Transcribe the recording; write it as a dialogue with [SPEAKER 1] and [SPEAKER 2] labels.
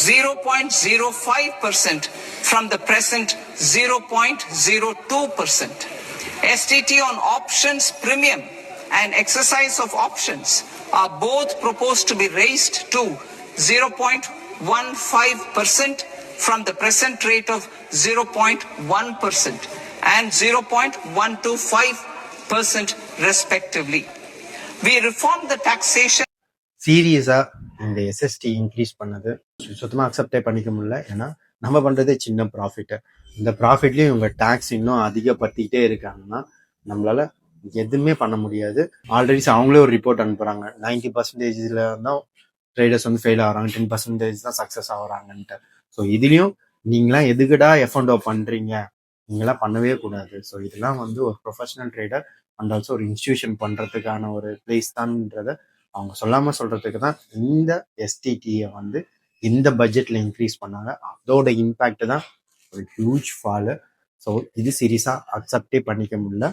[SPEAKER 1] 0.05% from the present 0.02%. STT on options premium and exercise of options are both proposed to be raised to 0.15% from the present rate of 0.1% and 0.125% respectively. We reformed the taxation.
[SPEAKER 2] சீரியஸா இந்த SST increase பண்ணது சுத்தமாக அக்செப்டே பண்ணிக்க முடியல. ஏன்னா நம்ம பண்ணுறதே சின்ன ப்ராஃபிட்டு. இந்த ப்ராஃபிட்லேயும் இவங்க டேக்ஸ் இன்னும் அதிகப்படுத்திக்கிட்டே இருக்காங்கன்னா நம்மளால எதுவுமே பண்ண முடியாது. ஆல்ரெடி அவங்களே ஒரு ரிப்போர்ட் அனுப்புகிறாங்க, 90% தான் ட்ரேடர்ஸ் வந்து ஃபெயில் ஆகிறாங்க, 10% தான் சக்ஸஸ் ஆகுறாங்கன்ட்டு. ஸோ இதுலேயும் நீங்களாம் எதுக்குடா எஃப்என்டோ பண்ணுறீங்க, நீங்களாம் பண்ணவே கூடாது. ஸோ இதெல்லாம் வந்து ஒரு ப்ரொஃபஷனல் ட்ரேடர் அண்ட் ஆல்சோ ஒரு இன்ஸ்டியூஷன் பண்ணுறதுக்கான ஒரு பிளேஸ் தான்ன்றத அவங்க சொல்லாமல் சொல்கிறதுக்கு தான் இந்த எஸ்டிடியை வந்து இந்த பட்ஜெட்டில் இன்க்ரீஸ் பண்ணாங்க. அதோட இம்பேக்ட் தான் ஒரு ஹியூஜ் ஃபாலு. ஸோ இது சீரியஸாக அக்செப்டே பண்ணிக்க முடியல.